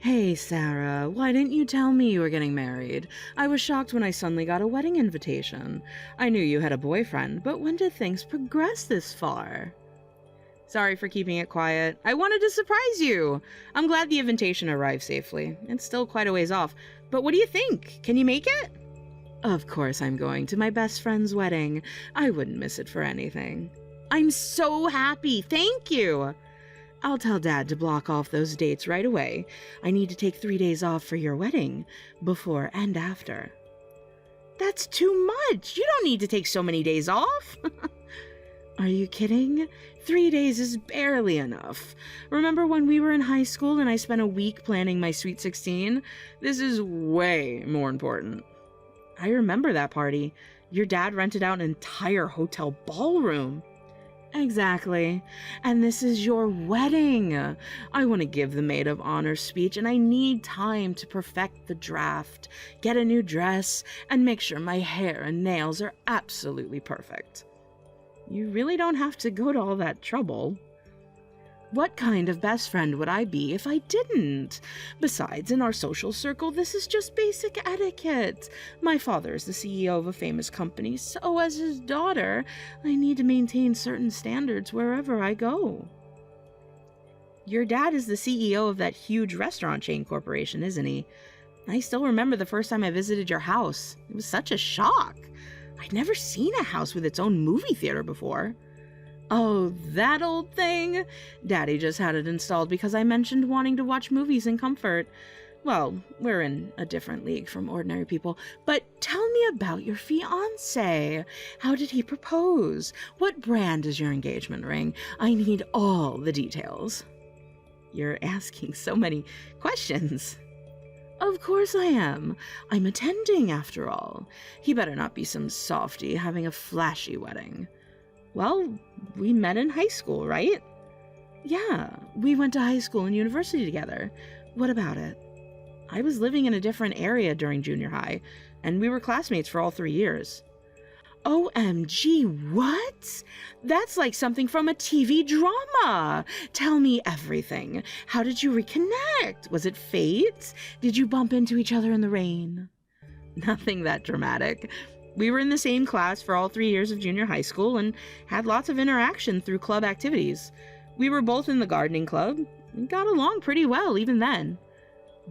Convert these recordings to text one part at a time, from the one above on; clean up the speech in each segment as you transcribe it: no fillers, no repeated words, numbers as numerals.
Hey, Sarah, why didn't you tell me you were getting married? I was shocked when I suddenly got a wedding invitation. I knew you had a boyfriend, but when did things progress this far? Sorry for keeping it quiet. I wanted to surprise you. I'm glad the invitation arrived safely. It's still quite a ways off, but what do you think? Can you make it? Of course I'm going to my best friend's wedding. I wouldn't miss it for anything. I'm so happy. Thank you. I'll tell Dad to block off those dates right away. I need to take 3 days off for your wedding, before and after. That's too much. You don't need to take so many days off. Are you kidding? 3 days is barely enough. Remember when we were in high school and I spent a week planning my Sweet 16? This is way more important. I remember that party. Your dad rented out an entire hotel ballroom. Exactly. And this is your wedding. I want to give the maid of honor speech, and I need time to perfect the draft, get a new dress, and make sure my hair and nails are absolutely perfect. You really don't have to go to all that trouble. What kind of best friend would I be if I didn't? Besides, in our social circle, this is just basic etiquette. My father is the CEO of a famous company, so as his daughter, I need to maintain certain standards wherever I go. Your dad is the CEO of that huge restaurant chain corporation, isn't he? I still remember the first time I visited your house. It was such a shock. I'd never seen a house with its own movie theater before. Oh, that old thing? Daddy just had it installed because I mentioned wanting to watch movies in comfort. Well, we're in a different league from ordinary people, but tell me about your fiancé. How did he propose? What brand is your engagement ring? I need all the details. You're asking so many questions. Of course I am. I'm attending, after all. He better not be some softy having a flashy wedding. Well, we met in high school, right? Yeah, we went to high school and university together. What about it? I was living in a different area during junior high, and we were classmates for all 3 years. OMG, what? That's like something from a TV drama. Tell me everything. How did you reconnect? Was it fate? Did you bump into each other in the rain? Nothing that dramatic. We were in the same class for all 3 years of junior high school and had lots of interaction through club activities. We were both in the gardening club and got along pretty well even then.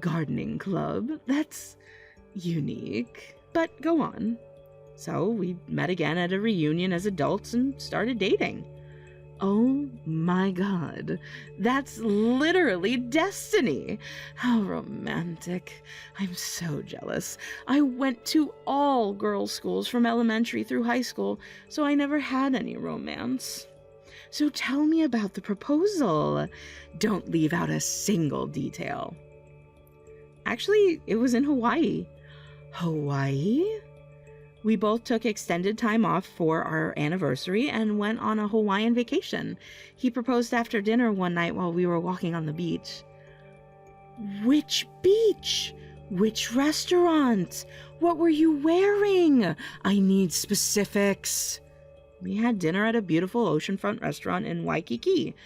Gardening club? That's unique. But go on. So we met again at a reunion as adults and started dating. Oh my God, that's literally destiny. How romantic. I'm so jealous. I went to all girls' schools from elementary through high school, so I never had any romance. So tell me about the proposal. Don't leave out a single detail. Actually, it was in Hawaii. Hawaii? We both took extended time off for our anniversary and went on a Hawaiian vacation. He proposed after dinner one night while we were walking on the beach. Which beach? Which restaurant? What were you wearing? I need specifics. We had dinner at a beautiful oceanfront restaurant in Waikiki.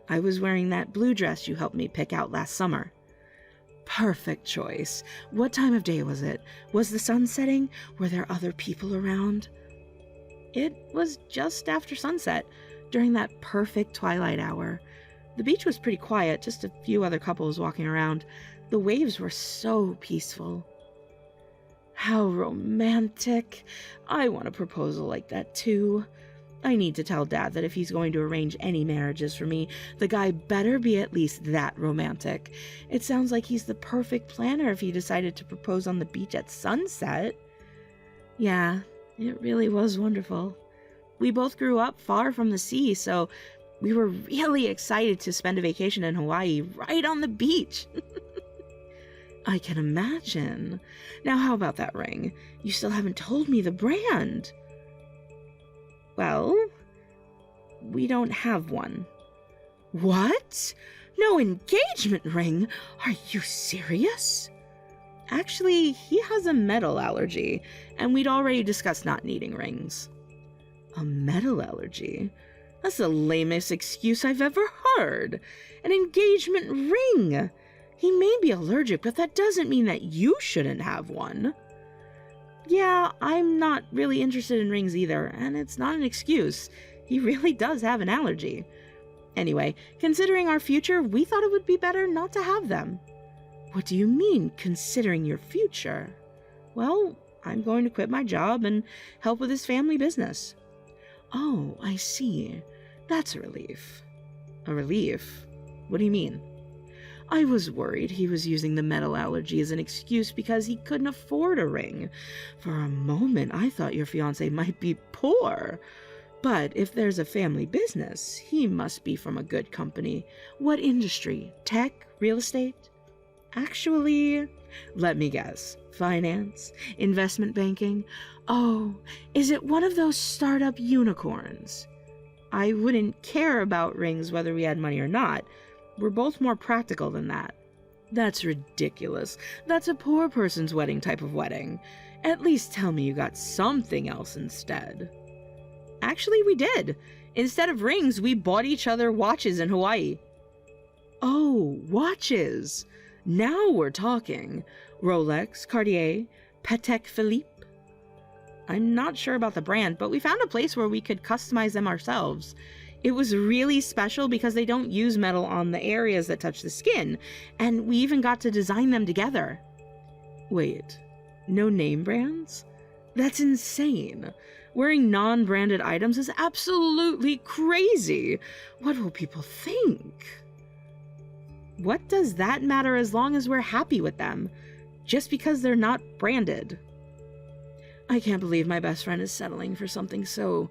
I was wearing that blue dress you helped me pick out last summer. Perfect choice. What time of day was it? Was the sun setting? Were there other people around? It was just after sunset, during that perfect twilight hour. The beach was pretty quiet, just a few other couples walking around. The waves were so peaceful. How romantic. I want a proposal like that too. I need to tell Dad that if he's going to arrange any marriages for me, the guy better be at least that romantic. It sounds like he's the perfect planner if he decided to propose on the beach at sunset. Yeah, it really was wonderful. We both grew up far from the sea, so we were really excited to spend a vacation in Hawaii right on the beach. I can imagine. Now, how about that ring? You still haven't told me the brand. Well, we don't have one. What? No engagement ring? Are you serious? Actually, he has a metal allergy, and we'd already discussed not needing rings. A metal allergy? That's the lamest excuse I've ever heard. An engagement ring. He may be allergic, but that doesn't mean that you shouldn't have one. Yeah, I'm not really interested in rings either, and it's not an excuse. He really does have an allergy. Anyway, considering our future, we thought it would be better not to have them. What do you mean, considering your future? Well, I'm going to quit my job and help with his family business. Oh, I see. That's a relief. A relief? What do you mean? I was worried he was using the metal allergy as an excuse because he couldn't afford a ring. For a moment, I thought your fiancé might be poor. But if there's a family business, he must be from a good company. What industry? Tech? Real estate? Actually, let me guess. Finance? Investment banking? Oh, is it one of those startup unicorns? I wouldn't care about rings whether we had money or not. We're both more practical than that. That's ridiculous. That's a poor person's wedding type of wedding. At least tell me you got something else instead. Actually, we did. Instead of rings, we bought each other watches in Hawaii. Oh, watches. Now we're talking. Rolex, Cartier, Patek Philippe. I'm not sure about the brand, but we found a place where we could customize them ourselves. It was really special because they don't use metal on the areas that touch the skin, and we even got to design them together. Wait, no name brands? That's insane. Wearing non-branded items is absolutely crazy. What will people think? What does that matter as long as we're happy with them? Just because they're not branded. I can't believe my best friend is settling for something so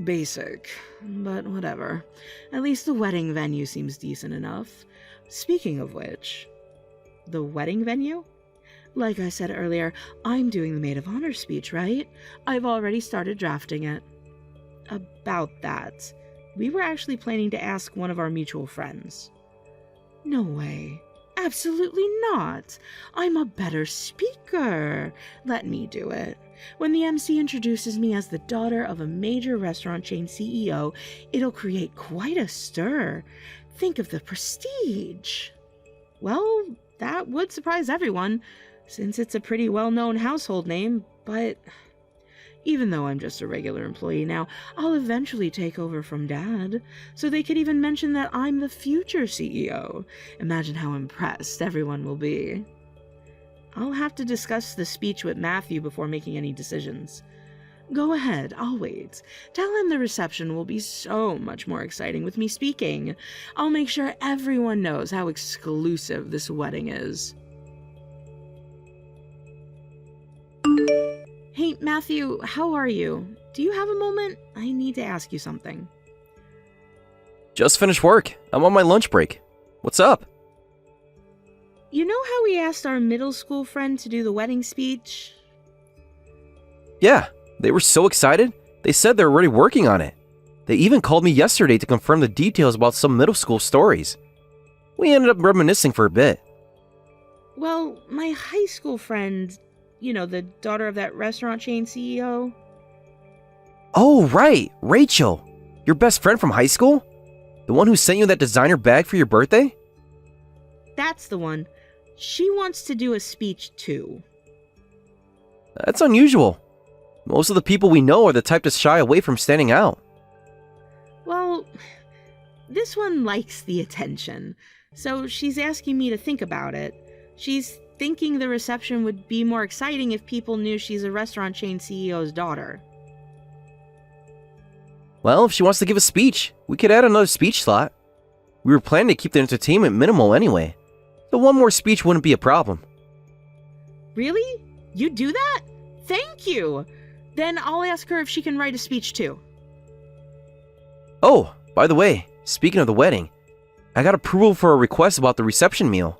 basic, but whatever. At least the wedding venue seems decent enough. Speaking of which, the wedding venue? Like I said earlier, I'm doing the maid of honor speech, right? I've already started drafting it. About that, we were actually planning to ask one of our mutual friends. No way. Absolutely not. I'm a better speaker. Let me do it. When the MC introduces me as the daughter of a major restaurant chain CEO, it'll create quite a stir. Think of the prestige. Well, that would surprise everyone, since it's a pretty well-known household name, but even though I'm just a regular employee now, I'll eventually take over from Dad, so they could even mention that I'm the future CEO. Imagine how impressed everyone will be. I'll have to discuss the speech with Matthew before making any decisions. Go ahead, I'll wait. Tell him the reception will be so much more exciting with me speaking. I'll make sure everyone knows how exclusive this wedding is. Hey, Matthew, how are you? Do you have a moment? I need to ask you something. Just finished work. I'm on my lunch break. What's up? You know how we asked our middle school friend to do the wedding speech? Yeah, they were so excited. They said they're already working on it. They even called me yesterday to confirm the details about some middle school stories. We ended up reminiscing for a bit. Well, my high school friend, the daughter of that restaurant chain CEO. Oh, right, Rachel. Your best friend from high school? The one who sent you that designer bag for your birthday? That's the one. She wants to do a speech too. That's unusual. Most of the people we know are the type to shy away from standing out. Well, this one likes the attention, so she's asking me to think about it. She's thinking the reception would be more exciting if people knew she's a restaurant chain CEO's daughter. Well, if she wants to give a speech, we could add another speech slot. We were planning to keep the entertainment minimal anyway, so one more speech wouldn't be a problem. Really? You do that? Thank you! Then I'll ask her if she can write a speech too. Oh, by the way, speaking of the wedding, I got approval for a request about the reception meal.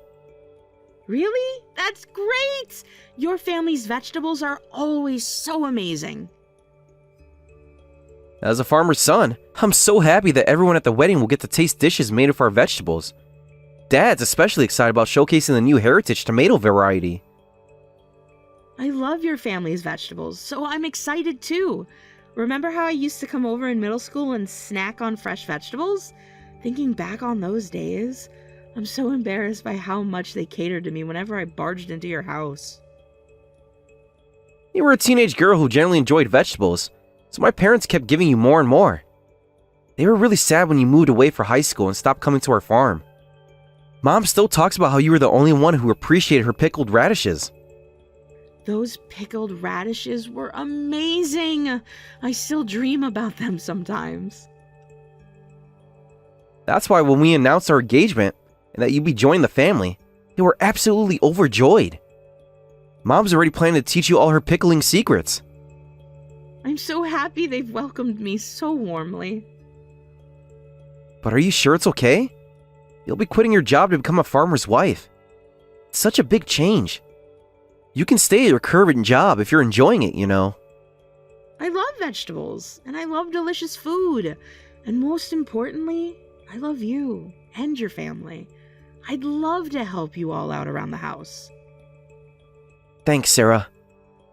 Really? That's great! Your family's vegetables are always so amazing. As a farmer's son, I'm so happy that everyone at the wedding will get to taste dishes made of our vegetables. Dad's especially excited about showcasing the new heritage tomato variety. I love your family's vegetables, so I'm excited too. Remember how I used to come over in middle school and snack on fresh vegetables? Thinking back on those days, I'm so embarrassed by how much they catered to me whenever I barged into your house. You were a teenage girl who generally enjoyed vegetables, so my parents kept giving you more and more. They were really sad when you moved away for high school and stopped coming to our farm. Mom still talks about how you were the only one who appreciated her pickled radishes. Those pickled radishes were amazing. I still dream about them sometimes. That's why when we announced our engagement and that you'd be joining the family, they were absolutely overjoyed. Mom's already planning to teach you all her pickling secrets. I'm so happy they've welcomed me so warmly. But are you sure it's okay? You'll be quitting your job to become a farmer's wife. It's such a big change. You can stay at your current job if you're enjoying it, you know. I love vegetables, and I love delicious food. And most importantly, I love you and your family. I'd love to help you all out around the house. Thanks, Sarah.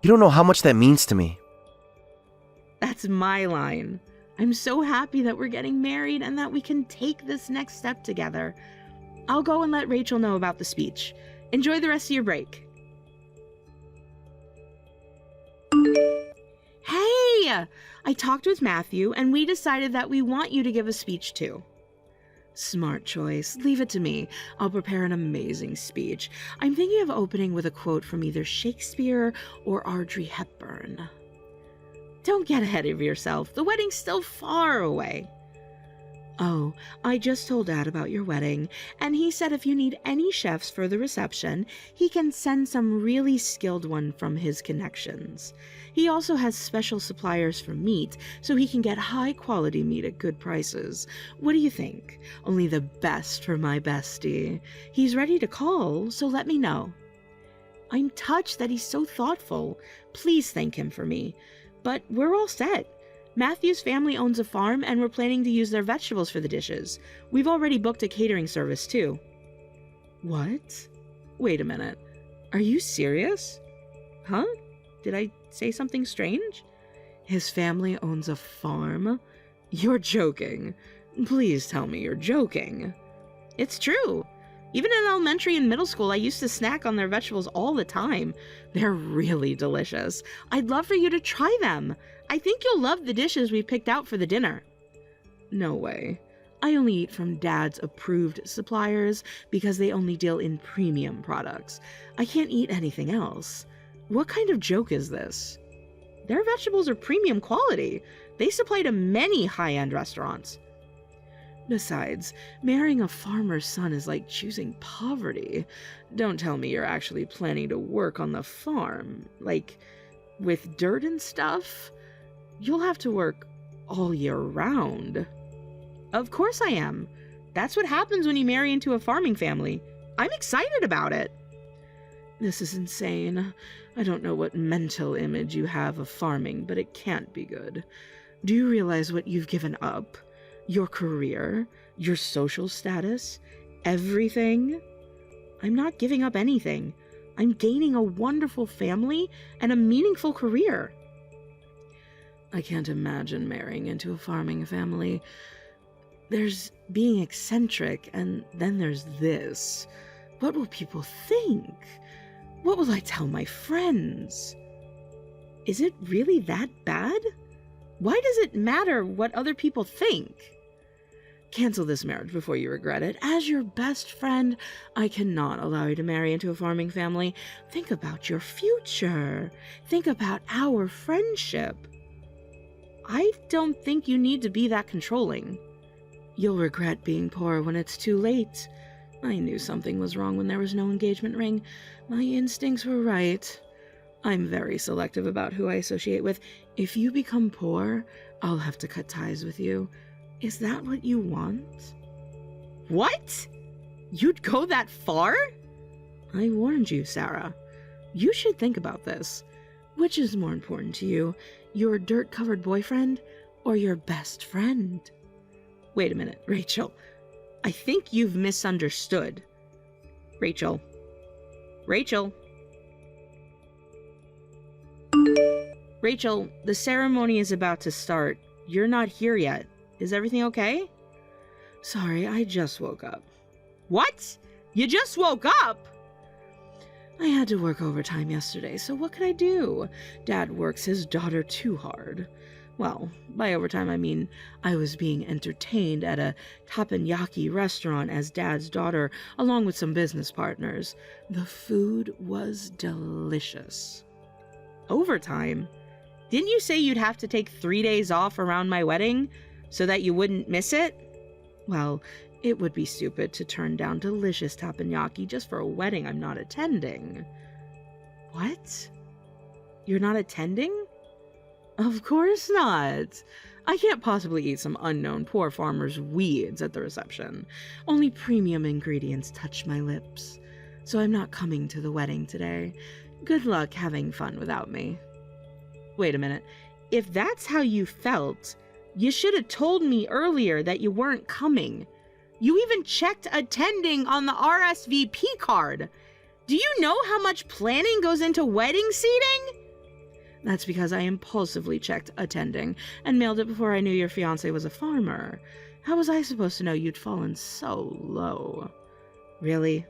You don't know how much that means to me. That's my line. I'm so happy that we're getting married and that we can take this next step together. I'll go and let Rachel know about the speech. Enjoy the rest of your break. Hey! I talked with Matthew and we decided that we want you to give a speech too. Smart choice. Leave it to me. I'll prepare an amazing speech. I'm thinking of opening with a quote from either Shakespeare or Audrey Hepburn. Don't get ahead of yourself. The wedding's still far away. Oh, I just told Dad about your wedding, and he said if you need any chefs for the reception, he can send some really skilled one from his connections. He also has special suppliers for meat, so he can get high-quality meat at good prices. What do you think? Only the best for my bestie. He's ready to call, so let me know. I'm touched that he's so thoughtful. Please thank him for me. But we're all set. Matthew's family owns a farm and we're planning to use their vegetables for the dishes. We've already booked a catering service too. What? Wait a minute. Are you serious? Huh? Did I say something strange? His family owns a farm? You're joking. Please tell me you're joking. It's true. Even in elementary and middle school, I used to snack on their vegetables all the time. They're really delicious. I'd love for you to try them. I think you'll love the dishes we picked out for the dinner. No way. I only eat from Dad's approved suppliers because they only deal in premium products. I can't eat anything else. What kind of joke is this? Their vegetables are premium quality. They supply to many high-end restaurants. Besides, marrying a farmer's son is like choosing poverty. Don't tell me you're actually planning to work on the farm, like with dirt and stuff. You'll have to work all year round. Of course I am. That's what happens when you marry into a farming family. I'm excited about it. This is insane. I don't know what mental image you have of farming, but it can't be good. Do you realize what you've given up? Your career, your social status, everything? I'm not giving up anything. I'm gaining a wonderful family and a meaningful career. I can't imagine marrying into a farming family. There's being eccentric, and then there's this. What will people think? What will I tell my friends? Is it really that bad? Why does it matter what other people think? Cancel this marriage before you regret it. As your best friend, I cannot allow you to marry into a farming family. Think about your future. Think about our friendship. I don't think you need to be that controlling. You'll regret being poor when it's too late. I knew something was wrong when there was no engagement ring. My instincts were right. I'm very selective about who I associate with. If you become poor, I'll have to cut ties with you. Is that what you want? What? You'd go that far? I warned you, Sarah. You should think about this. Which is more important to you, your dirt-covered boyfriend or your best friend? Wait a minute, Rachel. I think you've misunderstood. Rachel. Rachel. Rachel, the ceremony is about to start. You're not here yet. Is everything okay? Sorry, I just woke up. What? You just woke up? I had to work overtime yesterday, so what could I do? Dad works his daughter too hard. Well, by overtime I mean I was being entertained at a teppanyaki restaurant as Dad's daughter, along with some business partners. The food was delicious. Overtime? Didn't you say you'd have to take 3 days off around my wedding so that you wouldn't miss it? Well, it would be stupid to turn down delicious teppanyaki just for a wedding I'm not attending. What? You're not attending? Of course not. I can't possibly eat some unknown poor farmer's weeds at the reception. Only premium ingredients touch my lips. So I'm not coming to the wedding today. Good luck having fun without me. Wait a minute. If that's how you felt, you should have told me earlier that you weren't coming. You even checked attending on the RSVP card. Do you know how much planning goes into wedding seating? That's because I impulsively checked attending and mailed it before I knew your fiancé was a farmer. How was I supposed to know you'd fallen so low? Really?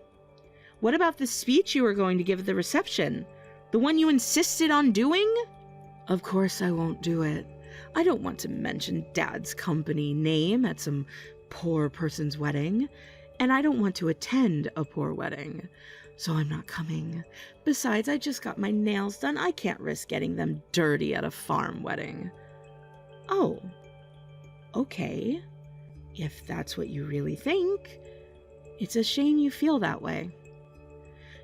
What about the speech you were going to give at the reception? The one you insisted on doing? Of course I won't do it. I don't want to mention Dad's company name at some poor person's wedding, and I don't want to attend a poor wedding, so I'm not coming. Besides, I just got my nails done. I can't risk getting them dirty at a farm wedding. Oh, okay. If that's what you really think, it's a shame you feel that way.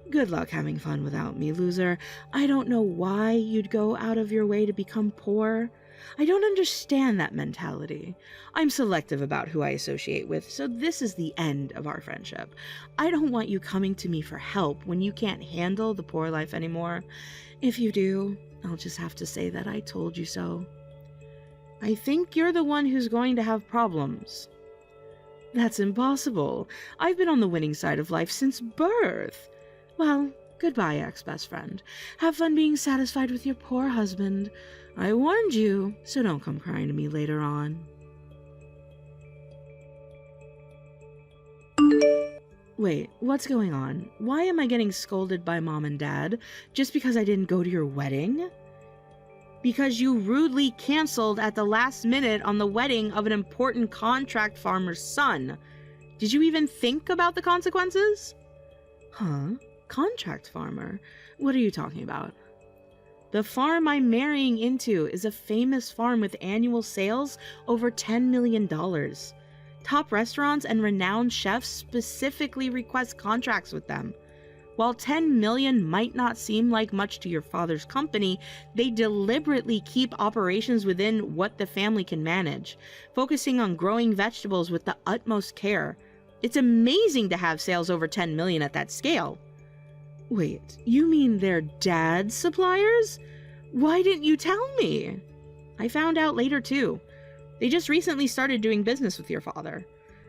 Good luck having fun without me, loser. I don't know why you'd go out of your way to become poor. I don't understand that mentality. I'm selective about who I associate with, so this is the end of our friendship. I don't want you coming to me for help when you can't handle the poor life anymore. If you do, I'll just have to say that I told you so. I think you're the one who's going to have problems. That's impossible. I've been on the winning side of life since birth. Well, goodbye, ex-best friend. Have fun being satisfied with your poor husband. I warned you, so don't come crying to me later on. Wait, what's going on? Why am I getting scolded by Mom and Dad just because I didn't go to your wedding? Because you rudely canceled at the last minute on the wedding of an important contract farmer's son. Did you even think about the consequences? Huh? Contract farmer? What are you talking about? The farm I'm marrying into is a famous farm with annual sales over $10 million. Top restaurants and renowned chefs specifically request contracts with them. While $10 million might not seem like much to your father's company, they deliberately keep operations within what the family can manage, focusing on growing vegetables with the utmost care. It's amazing to have sales over $10 million at that scale. Wait, you mean they're Dad's suppliers? Why didn't you tell me? I found out later too. They just recently started doing business with your father.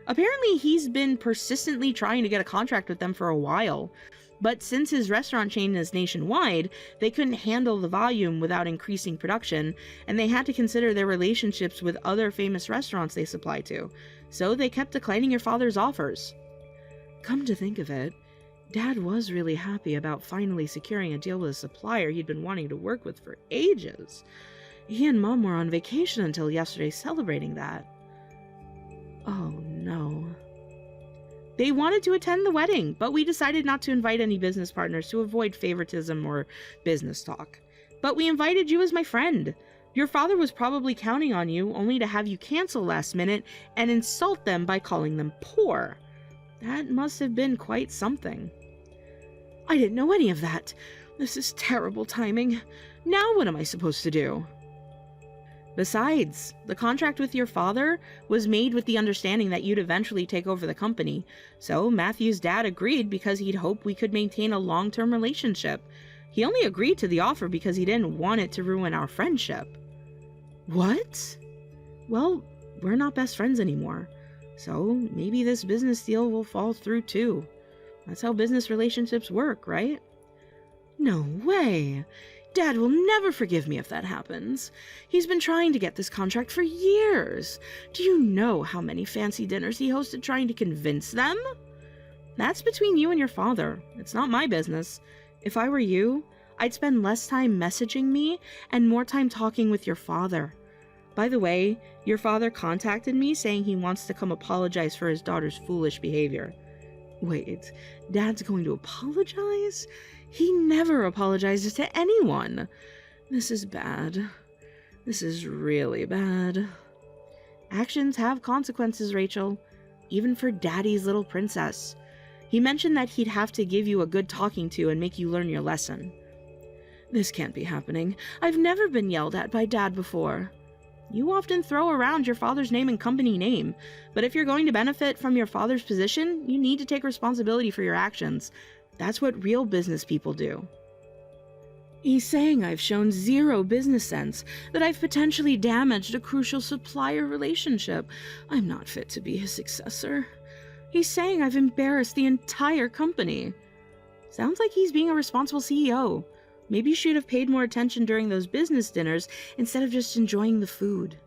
Apparently he's been persistently trying to get a contract with them for a while, but since his restaurant chain is nationwide, they couldn't handle the volume without increasing production, and they had to consider their relationships with other famous restaurants they supply to, so they kept declining your father's offers. Come to think of it, Dad was really happy about finally securing a deal with a supplier he'd been wanting to work with for ages. He and Mom were on vacation until yesterday celebrating that. Oh no. They wanted to attend the wedding, but we decided not to invite any business partners to avoid favoritism or business talk. But we invited you as my friend. Your father was probably counting on you, only to have you cancel last minute and insult them by calling them poor. That must have been quite something. I didn't know any of that. This is terrible timing. Now what am I supposed to do? Besides, the contract with your father was made with the understanding that you'd eventually take over the company, so Matthew's dad agreed because he'd hoped we could maintain a long-term relationship. He only agreed to the offer because he didn't want it to ruin our friendship. What? Well, we're not best friends anymore, so maybe this business deal will fall through too. That's how business relationships work, right? No way! Dad will never forgive me if that happens. He's been trying to get this contract for years. Do you know how many fancy dinners he hosted trying to convince them? That's between you and your father. It's not my business. If I were you, I'd spend less time messaging me and more time talking with your father. By the way, your father contacted me saying he wants to come apologize for his daughter's foolish behavior. Wait, Dad's going to apologize? He never apologizes to anyone. This is bad. This is really bad. Actions have consequences, Rachel. Even for Daddy's little princess. He mentioned that he'd have to give you a good talking to and make you learn your lesson. This can't be happening. I've never been yelled at by Dad before. You often throw around your father's name and company name, but if you're going to benefit from your father's position, you need to take responsibility for your actions. That's what real business people do. He's saying I've shown zero business sense, that I've potentially damaged a crucial supplier relationship. I'm not fit to be his successor. He's saying I've embarrassed the entire company. Sounds like he's being a responsible CEO. Maybe you should have paid more attention during those business dinners instead of just enjoying the food.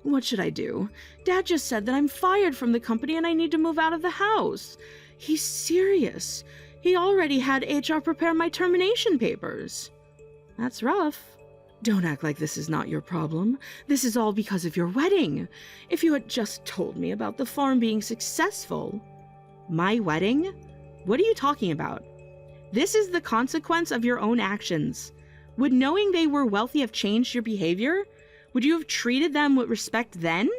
What should I do? Dad just said that I'm fired from the company and I need to move out of the house. He's serious. He already had HR prepare my termination papers. That's rough. Don't act like this is not your problem. This is all because of your wedding. If you had just told me about the farm being successful. My wedding? What are you talking about? This is the consequence of your own actions. Would knowing they were wealthy have changed your behavior? Would you have treated them with respect then?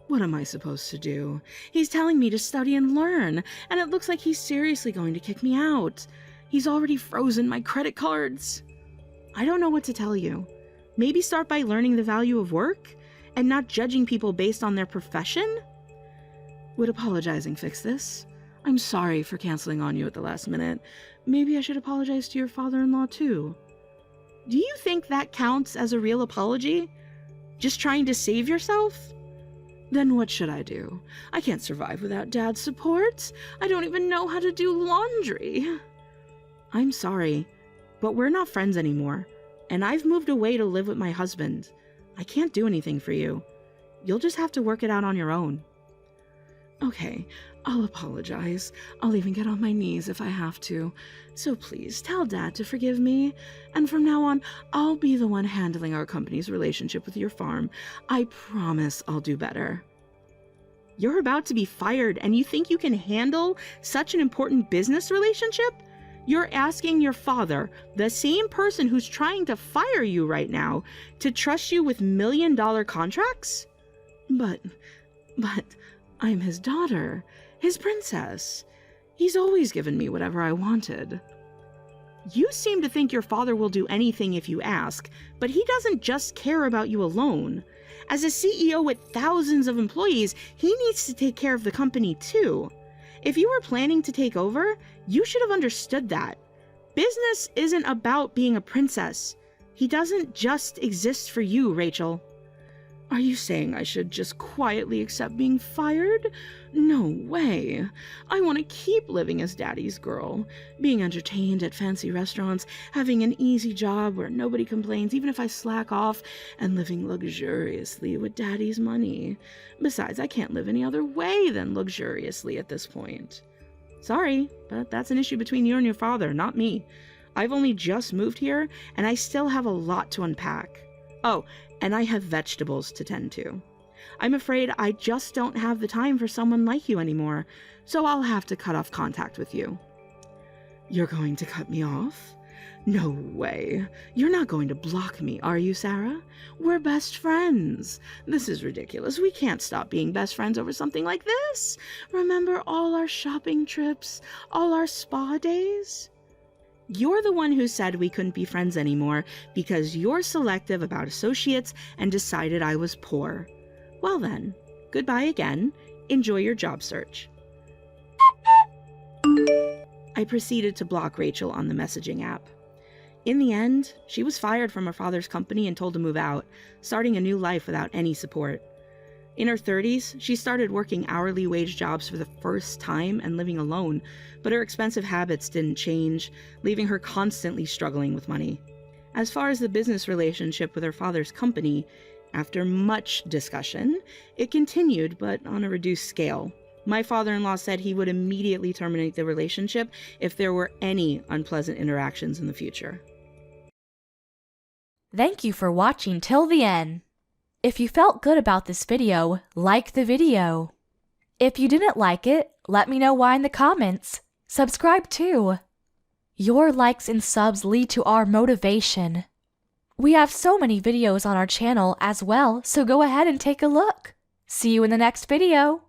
What am I supposed to do? He's telling me to study and learn, and it looks like he's seriously going to kick me out. He's already frozen my credit cards. I don't know what to tell you. Maybe start by learning the value of work and not judging people based on their profession? Would apologizing fix this? I'm sorry for canceling on you at the last minute. Maybe I should apologize to your father-in-law too. Do you think that counts as a real apology? Just trying to save yourself? Then what should I do? I can't survive without Dad's support. I don't even know how to do laundry. I'm sorry, but we're not friends anymore, and I've moved away to live with my husband. I can't do anything for you. You'll just have to work it out on your own. Okay, I'll apologize. I'll even get on my knees if I have to. So please, tell Dad to forgive me. And from now on, I'll be the one handling our company's relationship with your farm. I promise I'll do better. You're about to be fired, and you think you can handle such an important business relationship? You're asking your father, the same person who's trying to fire you right now, to trust you with million-dollar contracts? But I'm his daughter, his princess. He's always given me whatever I wanted. You seem to think your father will do anything if you ask, but he doesn't just care about you alone. As a CEO with thousands of employees, he needs to take care of the company too. If you were planning to take over, you should have understood that. Business isn't about being a princess. He doesn't just exist for you, Rachel. Are you saying I should just quietly accept being fired? No way. I want to keep living as Daddy's girl, being entertained at fancy restaurants, having an easy job where nobody complains even if I slack off, and living luxuriously with Daddy's money. Besides, I can't live any other way than luxuriously at this point. Sorry, but that's an issue between you and your father, not me. I've only just moved here, and I still have a lot to unpack. Oh, and I have vegetables to tend to. I'm afraid I just don't have the time for someone like you anymore, so I'll have to cut off contact with you. You're going to cut me off? No way. You're not going to block me, are you, Sarah? We're best friends. This is ridiculous. We can't stop being best friends over something like this. Remember all our shopping trips, all our spa days? You're the one who said we couldn't be friends anymore because you're selective about associates and decided I was poor. Well then, goodbye again. Enjoy your job search. I proceeded to block Rachel on the messaging app. In the end, she was fired from her father's company and told to move out, starting a new life without any support. In her 30s, she started working hourly wage jobs for the first time and living alone, but her expensive habits didn't change, leaving her constantly struggling with money. As far as the business relationship with her father's company, after much discussion, it continued, but on a reduced scale. My father-in-law said he would immediately terminate the relationship if there were any unpleasant interactions in the future. Thank you for watching till the end. If you felt good about this video, like the video. If you didn't like it, let me know why in the comments. Subscribe too. Your likes and subs lead to our motivation. We have so many videos on our channel as well, so go ahead and take a look. See you in the next video.